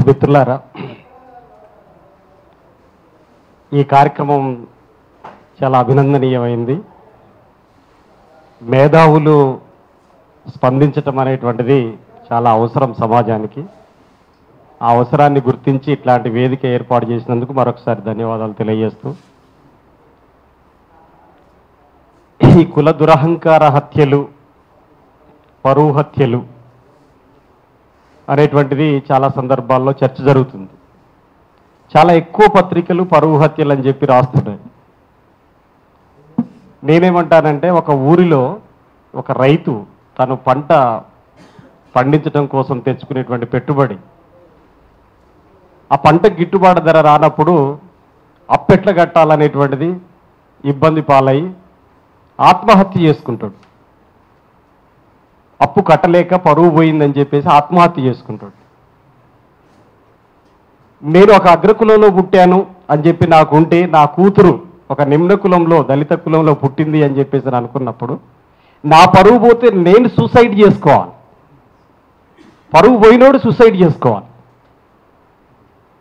మిత్రులారా, ఈ కార్యక్రమం చాలా అభినందనీయమైంది. మేధావులు స్పందించటం అనేటువంటిది చాలా అవసరం సమాజానికి. ఆ అవసరాన్ని గుర్తించి ఇట్లాంటి వేదిక ఏర్పాటు చేసినందుకు మరొకసారి ధన్యవాదాలు తెలియజేస్తూ, ఈ కుల దురహంకార హత్యలు, పరువు హత్యలు అనేటువంటిది చాలా సందర్భాల్లో చర్చ జరుగుతుంది. చాలా ఎక్కువ పత్రికలు పరువు హత్యలు అని చెప్పి రాస్తున్నాయి. నేనేమంటానంటే, ఒక ఊరిలో ఒక రైతు తను పంట పండించడం కోసం తెచ్చుకునేటువంటి పెట్టుబడి, ఆ పంట గిట్టుబాటు ధర రానప్పుడు అప్పెట్ల కట్టాలనేటువంటిది ఇబ్బంది పాలై ఆత్మహత్య చేసుకుంటాడు. అప్పు కట్టలేక పరువు పోయిందని చెప్పేసి ఆత్మహత్య చేసుకుంటాడు. నేను ఒక అగ్రకులంలో పుట్టాను అని చెప్పి నాకుంటే, నా కూతురు ఒక నిమ్న కులంలో, దళిత కులంలో పుట్టింది అని చెప్పేసి అనుకున్నప్పుడు, నా పరువు పోతే నేను సూసైడ్ చేసుకోవాలి, పరువు పోయినోడు సూసైడ్ చేసుకోవాలి.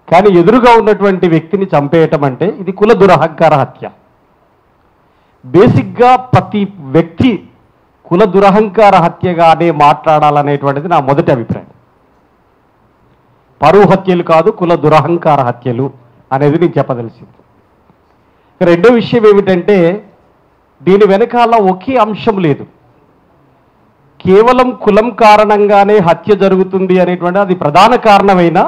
కానీ ఎదురుగా ఉన్నటువంటి వ్యక్తిని చంపేయటం అంటే ఇది కుల దురహంకార హత్య. బేసిక్గా ప్రతి వ్యక్తి కుల దురహంకార హత్యగానే మాట్లాడాలనేటువంటిది నా మొదటి అభిప్రాయం. పరువు హత్యలు కాదు, కుల దురహంకార హత్యలు అనేది నేను చెప్పదలిసింది. రెండో విషయం ఏమిటంటే, దీని వెనకాల ఒకే అంశం లేదు. కేవలం కులం కారణంగానే హత్య జరుగుతుంది అనేటువంటి అది ప్రధాన కారణమైనా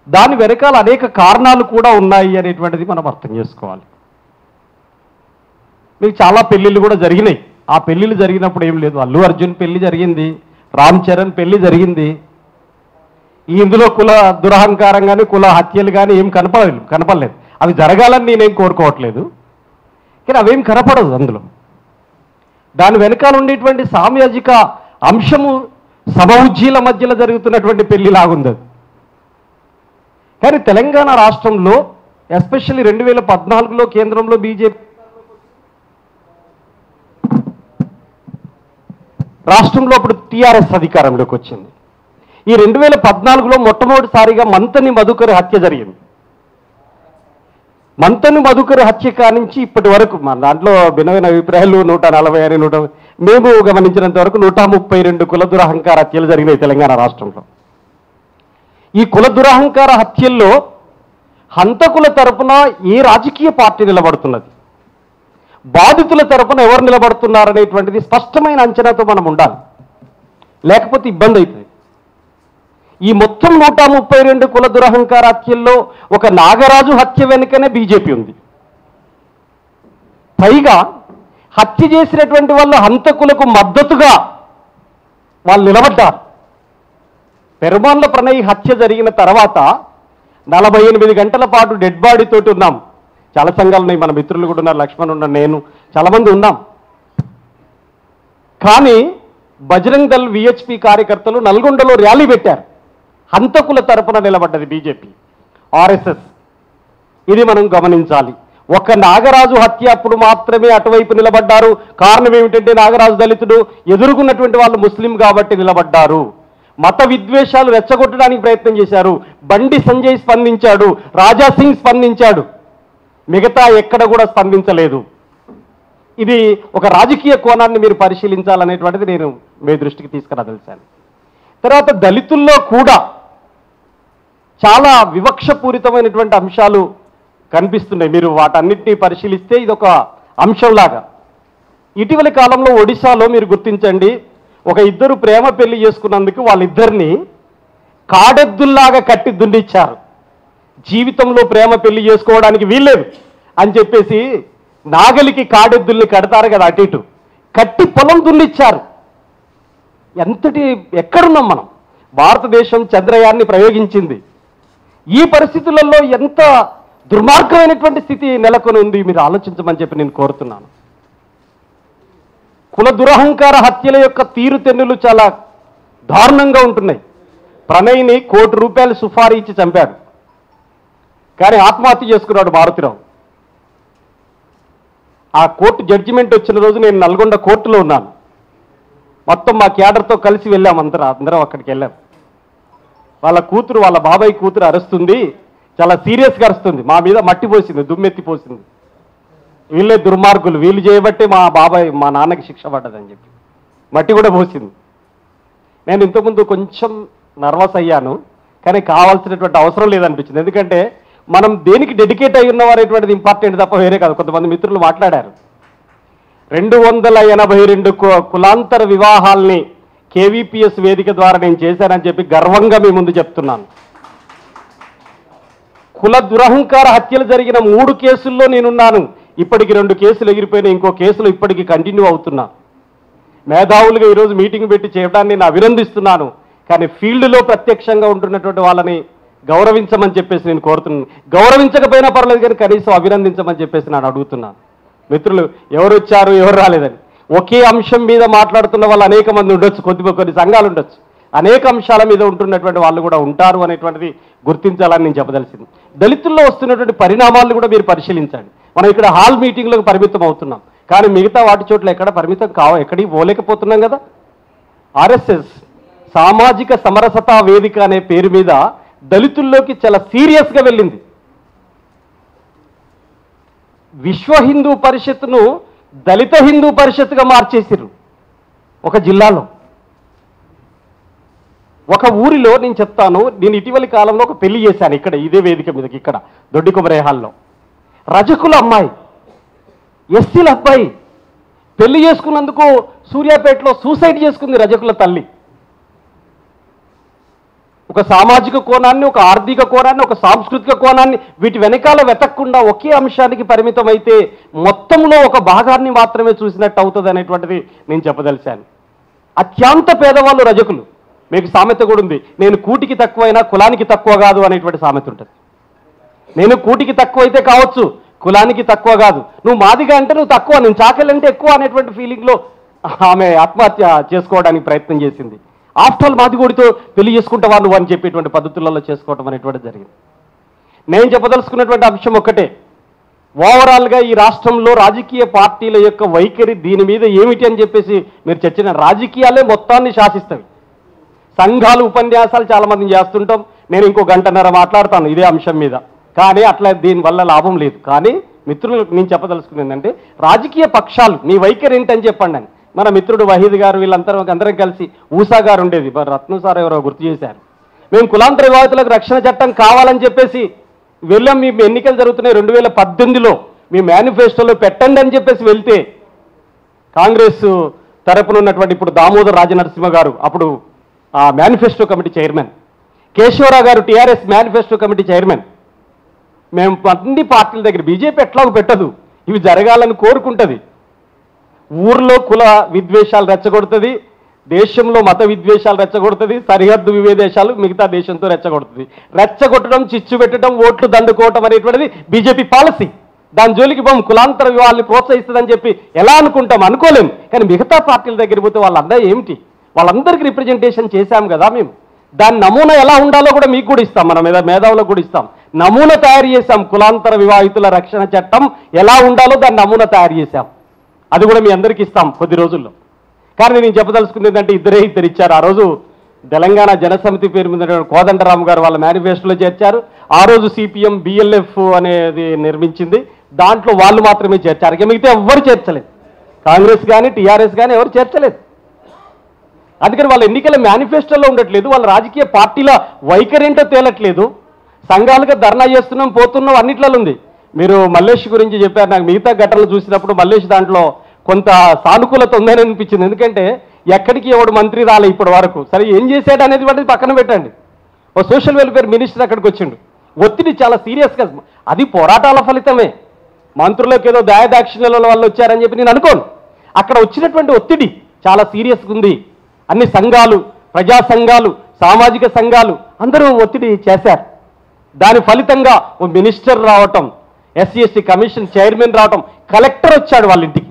దాని వెనకాల అనేక కారణాలు కూడా ఉన్నాయి అనేటువంటిది మనం అర్థం చేసుకోవాలి. మీకు చాలా పెళ్ళిళ్ళు కూడా జరిగినాయి. ఆ పెళ్ళిళ్ళు జరిగినప్పుడు ఏం లేదు, అల్లు అర్జున్ పెళ్లి జరిగింది, రామ్ చరణ్ పెళ్లి జరిగింది. ఇందులో కుల దురహంకారం కానీ కుల హత్యలు కానీ ఏం కనపడలేదు. అవి జరగాలని నేనేం కోరుకోవట్లేదు, కానీ అవేం కనపడదు అందులో. దాని వెనకాల ఉండేటువంటి సామాజిక అంశము సమఉజ్జీల మధ్యలో జరుగుతున్నటువంటి పెళ్లిలాగుంది అది. కానీ తెలంగాణ రాష్ట్రంలో ఎస్పెషల్లీ 2014లో కేంద్రంలో బీజేపీ, రాష్ట్రంలో అప్పుడు టీఆర్ఎస్ అధికారంలోకి వచ్చింది. ఈ 2014లో మొట్టమొదటిసారిగా మంతని మధుకర్ హత్య జరిగింది. మంతని మధుకర్ హత్య కానించి ఇప్పటి వరకు మన దాంట్లో భిన్నమైన అభిప్రాయాలు 140 మేము గమనించినంత వరకు 132 కుల దురహంకార హత్యలు జరిగినాయి తెలంగాణ రాష్ట్రంలో. ఈ కుల దురహంకార హత్యల్లో హంతకుల తరపున ఏ రాజకీయ పార్టీ నిలబడుతున్నది, బాధితుల తరపున ఎవరు నిలబడుతున్నారనేటువంటిది స్పష్టమైన అంచనాతో మనం ఉండాలి, లేకపోతే ఇబ్బంది అవుతుంది. ఈ మొత్తం 132 కుల దురహంకార హత్యల్లో ఒక నాగరాజు హత్య వెనుకనే బీజేపీ ఉంది. పైగా హత్య చేసినటువంటి వాళ్ళు హంతకులకు మద్దతుగా వాళ్ళు నిలబడ్డారు. పెరుమాన్ల ప్రణయ్ హత్య జరిగిన తర్వాత 48 గంటల పాటు డెడ్ బాడీ తోటి ఉన్నాం. చాలా సంఘాలు ఉన్నాయి, మన మిత్రులు కూడా ఉన్నారు, లక్ష్మణ్ ఉన్నారు, నేను చాలామంది ఉన్నాం. కానీ బజరంగ్ దళ్ విహెచ్పి కార్యకర్తలు నల్గొండలో ర్యాలీ పెట్టారు. హంతకుల తరపున నిలబడ్డది బీజేపీ, ఆర్ఎస్ఎస్. ఇది మనం గమనించాలి. ఒక నాగరాజు హత్య అప్పుడు మాత్రమే అటువైపు నిలబడ్డారు. కారణం ఏమిటంటే, నాగరాజు దళితుడు, ఎదుర్కొన్నటువంటి వాళ్ళు ముస్లిం కాబట్టి నిలబడ్డారు. మత విద్వేషాలు రెచ్చగొట్టడానికి ప్రయత్నం చేశారు. బండి సంజయ్ స్పందించాడు, రాజా సింగ్ స్పందించాడు, మిగతా ఎక్కడ కూడా స్పందించలేదు. ఇది ఒక రాజకీయ కోణాన్ని మీరు పరిశీలించాలనేటువంటిది నేను మీ దృష్టికి తీసుకురాదలిచాను. తర్వాత దళితుల్లో కూడా చాలా వివక్షపూరితమైనటువంటి అంశాలు కనిపిస్తున్నాయి. మీరు వాటన్నిటినీ పరిశీలిస్తే ఇదొక అంశంలాగా. ఇటీవలి కాలంలో ఒడిశాలో మీరు గుర్తించండి, ఒక ఇద్దరు ప్రేమ పెళ్లి చేసుకున్నందుకు వాళ్ళిద్దరిని కాడెద్దుల్లాగా కట్టి దున్నిచ్చారు. జీవితంలో ప్రేమ పెళ్లి చేసుకోవడానికి వీల్లేదు అని చెప్పేసి నాగలికి కాడెద్దుల్ని కడతారు కదా, అటు ఇటు కట్టి పొలం దున్నిచ్చారు. ఎక్కడున్నాం మనం? భారతదేశం చంద్రయాన్ని ప్రయోగించింది. ఈ పరిస్థితులలో ఎంత దుర్మార్గమైనటువంటి స్థితి నెలకొని ఉంది, మీరు ఆలోచించమని చెప్పి నేను కోరుతున్నాను. కుల దురహంకార హత్యల యొక్క తీరుతెన్నులు చాలా దారుణంగా ఉంటున్నాయి. ప్రణయ్ని ₹1 కోటి సుఫారీ ఇచ్చి చంపాడు, కానీ ఆత్మహత్య చేసుకున్నాడు మారుతిరావు. ఆ కోర్టు జడ్జిమెంట్ వచ్చిన రోజు నేను నల్గొండ కోర్టులో ఉన్నాను. మొత్తం మా క్యాడర్తో కలిసి వెళ్ళాం, అందరం అక్కడికి వెళ్ళాం. వాళ్ళ కూతురు, వాళ్ళ బాబాయ్ కూతురు అరుస్తుంది, చాలా సీరియస్గా అరుస్తుంది, మా మీద మట్టి పోసింది, దుమ్మెత్తి పోసింది, వీళ్ళే దుర్మార్గులు, వీళ్ళు చేయబట్టే మా బాబాయ్ మా నాన్నకి శిక్ష పడ్డదని చెప్పి మట్టి కూడా పోసింది. నేను ఇంతకుముందు కొంచెం నర్వస్ అయ్యాను, కానీ కావాల్సినటువంటి అవసరం లేదనిపించింది. ఎందుకంటే మనం దేనికి డెడికేట్ అయి ఉన్నాం అనేటువంటిది ఇంపార్టెంట్ తప్ప వేరే కాదు. కొంతమంది మిత్రులు మాట్లాడారు, 282 కులాంతర వివాహాల్ని కేవీపీఎస్ వేదిక ద్వారా నేను చేశానని చెప్పి గర్వంగా మీ ముందు చెప్తున్నాను. కుల దురహంకార హత్యలు జరిగిన 3 కేసుల్లో నేనున్నాను. ఇప్పటికి 2 కేసులు ఎగిరిపోయినా, ఇంకో కేసులు ఇప్పటికీ కంటిన్యూ అవుతున్నా. మేధావులుగా ఈరోజు మీటింగ్ పెట్టి చేయడాన్ని నేను అభినందిస్తున్నాను. కానీ ఫీల్డ్లో ప్రత్యక్షంగా ఉంటున్నటువంటి వాళ్ళని గౌరవించమని చెప్పేసి నేను కోరుతున్నాను. గౌరవించకపోయినా పర్లేదు, కానీ కనీసం అభినందించమని చెప్పేసి నేను అడుగుతున్నాను. మిత్రులు ఎవరు వచ్చారు, ఎవరు రాలేదని, ఒకే అంశం మీద మాట్లాడుతున్న వాళ్ళు అనేక మంది ఉండొచ్చు, కొన్ని సంఘాలు ఉండొచ్చు, అనేక అంశాల మీద ఉంటున్నటువంటి వాళ్ళు కూడా ఉంటారు అనేటువంటిది గుర్తించాలని నేను చెప్పదలిసింది. దళితుల్లో వస్తున్నటువంటి పరిణామాలను కూడా మీరు పరిశీలించండి. మనం ఇక్కడ హాల్ మీటింగ్లకు పరిమితం అవుతున్నాం, కానీ మిగతా వాటి చోట్ల ఎక్కడ పరిమితం ఎక్కడికి పోలేకపోతున్నాం కదా. ఆర్ఎస్ఎస్ సామాజిక సమరసతా వేదిక అనే పేరు మీద దళితుల్లోకి చాలా సీరియస్గా వెళ్ళింది. విశ్వ హిందూ పరిషత్ను దళిత హిందూ పరిషత్గా మార్చేసిరు. ఒక జిల్లాలో, ఒక ఊరిలో నేను చెప్తాను. నేను ఇటీవలి కాలంలో ఒక పెళ్లి చేశాను ఇక్కడ, ఇదే వేదిక మీదకి, ఇక్కడ దొడ్డి కొమరే హాల్లో. రజకుల అమ్మాయి, ఎస్సీల అబ్బాయి పెళ్లి చేసుకున్నందుకు సూర్యాపేటలో సూసైడ్ చేసుకుంది రజకుల తల్లి. ఒక సామాజిక కోణాన్ని, ఒక ఆర్థిక కోణాన్ని, ఒక సాంస్కృతిక కోణాన్ని వీటి వెనకాల వెతకకుండా ఒకే అంశానికి పరిమితం అయితే మొత్తంలో ఒక భాగాన్ని మాత్రమే చూసినట్టు అవుతుంది అనేటువంటిది నేను చెప్పదలిచాను. అత్యంత పేదవాళ్ళు రజకులు. మీకు సామెత కూడా ఉంది, నేను కూటికి తక్కువైనా కులానికి తక్కువ కాదు అనేటువంటి సామెత ఉంటుంది. నేను కూటికి తక్కువ అయితే కావచ్చు, కులానికి తక్కువ కాదు. నువ్వు మాదిగా అంటే నువ్వు తక్కువ, నేను చాకలంటే ఎక్కువ అనేటువంటి ఫీలింగ్లో ఆమె ఆత్మహత్య చేసుకోవడానికి ప్రయత్నం చేసింది. ఆఫ్టర్ ఆల్ మాదిగోడితో పెళ్లి చేసుకుంటావా నువ్వు అని చెప్పేటువంటి పద్ధతులలో చేసుకోవటం అనేటువంటిది జరిగింది. నేను చెప్పదలుచుకున్నటువంటి అంశం ఒక్కటే, ఓవరాల్గా ఈ రాష్ట్రంలో రాజకీయ పార్టీల యొక్క వైఖరి దీని మీద ఏమిటి అని చెప్పేసి మీరు చర్చన, రాజకీయాలే మొత్తాన్ని శాసిస్తాయి. సంఘాలు ఉపన్యాసాలు చాలామంది చేస్తుంటాం, నేను ఇంకో గంటన్నర మాట్లాడతాను ఇదే అంశం మీద, కానీ అట్లా దీనివల్ల లాభం లేదు. కానీ మిత్రులకు నేను చెప్పదలుచుకున్నది ఏంటంటే, రాజకీయ పక్షాలు నీ వైఖరి ఏంటని చెప్పండి అని. మన మిత్రుడు వహీద్ గారు అందరం కలిసి, ఊసా గారు ఉండేది, రత్నం సార్ ఎవరో గుర్తు చేశారు, మేము కులాంతర వివాహితులకు రక్షణ చట్టం కావాలని చెప్పేసి వెళ్ళాం. మీ ఎన్నికలు జరుగుతున్నాయి 2018లో, మీ మేనిఫెస్టోలో పెట్టండి అని చెప్పేసి వెళ్తే కాంగ్రెస్ తరపున ఉన్నటువంటి ఇప్పుడు దామోదర్ రాజనరసింహ గారు, అప్పుడు ఆ మేనిఫెస్టో కమిటీ చైర్మన్, కేశవరావు గారు టీఆర్ఎస్ మేనిఫెస్టో కమిటీ చైర్మన్, మేము అన్ని పార్టీల దగ్గర, బీజేపీ ఎట్లాగూ పెట్టదు, ఇవి జరగాలని కోరుకుంటుంది. ఊర్లో కుల విద్వేషాలు రెచ్చగొడుతుంది, దేశంలో మత విద్వేషాలు రెచ్చగొడుతుంది, సరిహద్దు వివేదేశాలు మిగతా దేశంతో రెచ్చగొడుతుంది. రెచ్చగొట్టడం, చిచ్చు పెట్టడం, ఓట్లు దండుకోవటం అనేటువంటిది బీజేపీ పాలసీ. దాని జోలికి కులాంతర వివాహాన్ని ప్రోత్సహిస్తుందని చెప్పి ఎలా అనుకుంటాం, అనుకోలేం. కానీ మిగతా పార్టీల దగ్గర పోతే వాళ్ళందరూ ఏమిటి, వాళ్ళందరికీ రిప్రజెంటేషన్ చేశాం కదా మేము. దాని నమూనా ఎలా ఉండాలో కూడా మీకు కూడా ఇస్తాం, మన మేధావులకు కూడా ఇస్తాం. నమూనా తయారు చేశాం, కులాంతర వివాహితుల రక్షణ చట్టం ఎలా ఉండాలో దాని నమూనా తయారు చేశాం. అది కూడా మీ అందరికీ ఇస్తాం కొద్ది రోజుల్లో. కానీ నేను చెప్పదలుచుకుంది ఏంటంటే, ఇద్దరు ఇచ్చారు. ఆ రోజు తెలంగాణ జనసమితి పేరు మీద కోదండరామ్ గారు వాళ్ళ మేనిఫెస్టోలో చేర్చారు. ఆ రోజు సిపిఎం బిఎల్ఎఫ్ అనేది నిర్మించింది, దాంట్లో వాళ్ళు మాత్రమే చేర్చారు. ఇక మిగతా ఎవ్వరు చేర్చలేదు, కాంగ్రెస్ కానీ టీఆర్ఎస్ కానీ ఎవరు చేర్చలేదు. అందుకని వాళ్ళ ఎన్నికల మేనిఫెస్టోలో ఉండట్లేదు, వాళ్ళ రాజకీయ పార్టీల వైఖరి ఏంటో తేలట్లేదు. సంఘాలుగా ధర్నా చేస్తున్నాం, పోతున్నాం, అన్నిట్లలో ఉంది. మీరు మల్లేష్ గురించి చెప్పారు, నాకు మిగతా ఘటనలు చూసినప్పుడు మల్లేష్ దాంట్లో కొంత సానుకూలత ఉందని అనిపించింది. ఎందుకంటే ఎక్కడికి ఎవడు మంత్రి రాలే ఇప్పటి వరకు. సరే ఏం చేశాడు అనేది వాటిని పక్కన పెట్టండి, ఓ సోషల్ వెల్ఫేర్ మినిస్టర్ అక్కడికి వచ్చిండు. ఒత్తిడి చాలా సీరియస్గా, అది పోరాటాల ఫలితమే. మంత్రులకు ఏదో దయాదాక్షిణ్యాల వల్ల వచ్చారని చెప్పి నేను అనుకోను. అక్కడ వచ్చినటువంటి ఒత్తిడి చాలా సీరియస్గా ఉంది. అన్ని సంఘాలు, ప్రజా సంఘాలు, సామాజిక సంఘాలు అందరూ ఒత్తిడి చేశారు. దాని ఫలితంగా ఓ మినిస్టర్ రావటం, ఎస్సీ ఎస్టీ కమిషన్ చైర్మన్ రావటం, కలెక్టర్ వచ్చాడు వాళ్ళ ఇంటికి.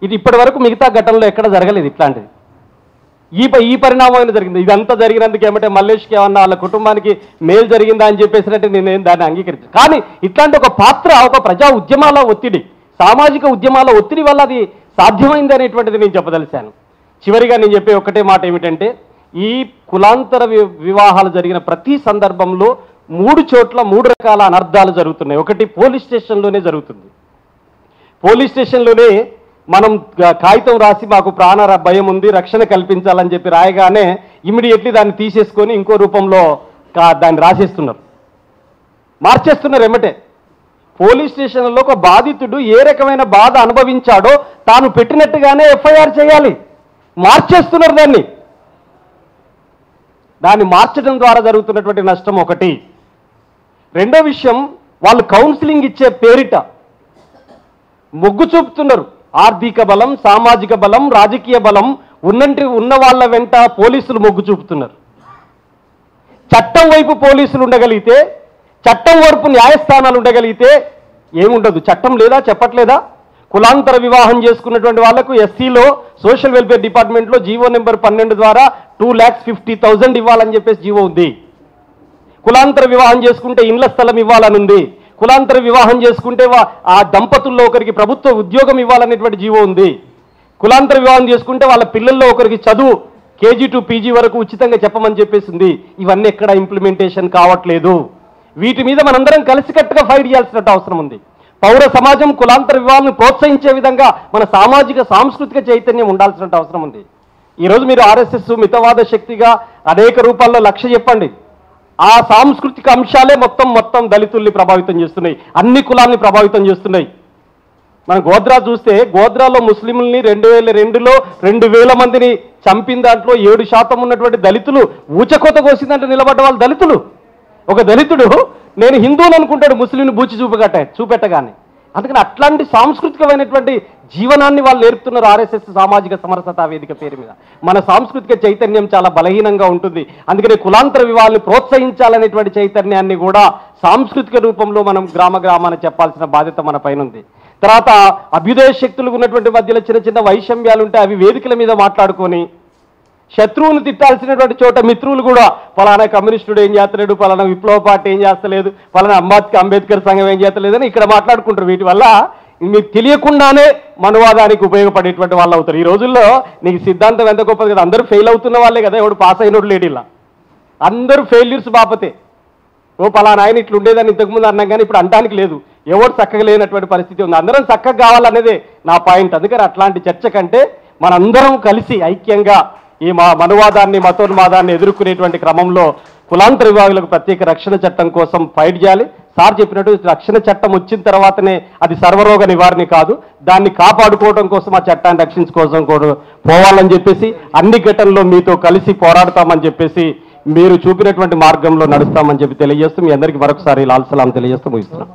ఇది ఇప్పటి వరకు మిగతా ఘటనలో ఎక్కడ జరగలేదు ఇట్లాంటిది. ఈ పరిణామం జరిగింది. ఇదంతా జరిగినందుకు ఏమంటే మల్లేష్కి ఏమన్నా వాళ్ళ కుటుంబానికి మేలు జరిగిందా అని చెప్పేసినట్టు నేనేం దాన్ని అంగీకరించాను. కానీ ఇట్లాంటి ఒక పాత్ర, ఒక ప్రజా ఉద్యమాల ఒత్తిడి, సామాజిక ఉద్యమాల ఒత్తిడి వల్ల అది సాధ్యమైంది అనేటువంటిది నేను చెప్పదలిచాను. చివరిగా నేను చెప్పే ఒక్కటే మాట ఏమిటంటే, ఈ కులాంతర వివాహాలు జరిగిన ప్రతి సందర్భంలో 3 చోట్ల 3 రకాల అనర్థాలు జరుగుతున్నాయి. ఒకటి పోలీస్ స్టేషన్లోనే జరుగుతుంది. పోలీస్ స్టేషన్లోనే మనం కాగితం రాసి మాకు ప్రాణ భయం ఉంది, రక్షణ కల్పించాలని చెప్పి రాయగానే ఇమ్మీడియట్లీ దాన్ని తీసేసుకొని ఇంకో రూపంలో దాన్ని రాసేస్తున్నారు, మార్చేస్తున్నారు ఎమ్మటే. పోలీస్ స్టేషన్లో ఒక బాధితుడు ఏ రకమైన బాధ అనుభవించాడో తాను పెట్టినట్టుగానే ఎఫ్ఐఆర్ చేయాలి, మార్చేస్తున్నారు దాన్ని మార్చడం ద్వారా జరుగుతున్నటువంటి నష్టం ఒకటి. రెండో విషయం, వాళ్ళు కౌన్సిలింగ్ ఇచ్చే పేరిట మొగ్గు చూపుతున్నారు. ఆర్థిక బలం, సామాజిక బలం, రాజకీయ బలం ఉన్న వాళ్ళ వెంట పోలీసులు మొగ్గు చూపుతున్నారు. చట్టం వైపు పోలీసులు ఉండగలిగితే, చట్టం వైపు న్యాయస్థానాలు ఉండగలిగితే ఏముండదు. చట్టం లేదా, చెప్పట్లేదా? కులాంతర వివాహం చేసుకున్నటువంటి వాళ్లకు ఎస్సీలో సోషల్ వెల్ఫేర్ డిపార్ట్మెంట్లో జీవో నెంబర్ 12 ద్వారా 2,50,000 ఇవ్వాలని చెప్పేసి జీవో ఉంది. కులాంతర వివాహం చేసుకుంటే ఇండ్ల స్థలం ఇవ్వాలని ఉంది. కులాంతర వివాహం చేసుకుంటే ఆ దంపతుల్లో ఒకరికి ప్రభుత్వ ఉద్యోగం ఇవ్వాలనేటువంటి జీవో ఉంది. కులాంతర వివాహం చేసుకుంటే వాళ్ళ పిల్లల్లో ఒకరికి చదువు కేజీ టు పీజీ వరకు ఉచితంగా చెప్పమని చెప్పేసింది. ఇవన్నీ ఎక్కడ ఇంప్లిమెంటేషన్ కావట్లేదు. వీటి మీద మనందరం కలిసికట్టుగా ఫైట్ చేయాల్సిన అవసరం ఉంది. పౌర సమాజం కులాంతర వివాహాలను ప్రోత్సహించే విధంగా మన సామాజిక సాంస్కృతిక చైతన్యం ఉండాల్సిన అవసరం ఉంది. ఈరోజు మీరు ఆర్ఎస్ఎస్ మితవాద శక్తిగా అనేక రూపాల్లో లక్ష్య చెప్పండి, ఆ సాంస్కృతిక అంశాలే మొత్తం దళితుల్ని ప్రభావితం చేస్తున్నాయి, అన్ని కులాల్ని ప్రభావితం చేస్తున్నాయి. మనం గోద్రా చూస్తే, గోద్రాలో ముస్లింలని 2002లో 2,000 మందిని చంపిన దాంట్లో 7% ఉన్నటువంటి దళితులు ఊచకోత కోసిందంటే నిలబడ్డ వాళ్ళు దళితులు. ఒక దళితుడు నేను హిందువులు అనుకుంటాడు ముస్లింని బూచి చూపెట్టగానే. అందుకని అట్లాంటి సాంస్కృతికమైనటువంటి జీవనాన్ని వాళ్ళు నేర్పుతున్నారు ఆర్ఎస్ఎస్ సామాజిక సమరసతా వేదిక పేరు మీద. మన సాంస్కృతిక చైతన్యం చాలా బలహీనంగా ఉంటుంది. అందుకని కులాంతర వివాహాలను ప్రోత్సహించాలనేటువంటి చైతన్యాన్ని కూడా సాంస్కృతిక రూపంలో మనం గ్రామాన్ని చెప్పాల్సిన బాధ్యత మన పైన ఉంది. తర్వాత అభ్యుదయ శక్తులు ఉన్నటువంటి మధ్యలో చిన్న వైషమ్యాలు ఉంటే అవి వేదికల మీద మాట్లాడుకొని, శత్రువును తిట్టాల్సినటువంటి చోట మిత్రులు కూడా ఫలానా కమ్యూనిస్టుడు ఏం చేస్తలేడు, ఫలానా విప్లవ పార్టీ ఏం చేస్తలేదు, ఫలానా అంబేద్కర్ సంఘం ఏం చేస్తలేదు అని ఇక్కడ మాట్లాడుకుంటారు. వీటి వల్ల మీకు తెలియకుండానే మనువాదానికి ఉపయోగపడేటువంటి వాళ్ళు అవుతారు. ఈ రోజుల్లో నీకు సిద్ధాంతం ఎంత గొప్పది కదా, అందరూ ఫెయిల్ అవుతున్న వాళ్ళే కదా, ఎవడు పాస్ అయినోడు లేడు. ఇలా అందరూ ఫెయిల్యూర్స్ బాపతే. ఫలానా ఆయన ఇట్లా ఉండేదని ఇంతకుముందు అన్నాం కానీ ఇప్పుడు అంటానికి లేదు, ఎవరు చక్కగా లేనటువంటి పరిస్థితి ఉంది. అందరం చక్కగా కావాలనేదే నా పాయింట్. అందుకని అట్లాంటి చర్చ కంటే మనందరం కలిసి ఐక్యంగా ఈ మనువాదాన్ని, మతోన్మాదాన్ని ఎదుర్కొనేటువంటి క్రమంలో కులాంతర విభాగులకు ప్రత్యేక రక్షణ చట్టం కోసం ఫైట్ చేయాలి. సార్ చెప్పినట్టు రక్షణ చట్టం వచ్చిన తర్వాతనే అది సర్వరోగ నివారణ కాదు, దాన్ని కాపాడుకోవడం కోసం ఆ చట్టాన్ని రక్షించుకోవడం కూడా పోవాలని చెప్పేసి అన్ని ఘటనలో మీతో కలిసి పోరాడతామని చెప్పేసి మీరు చూపినటువంటి మార్గంలో నడుస్తామని చెప్పి తెలియజేస్తూ మీ అందరికీ మరొకసారి లాల్ సలాం తెలియజేస్తూ ముగిస్తున్నాం.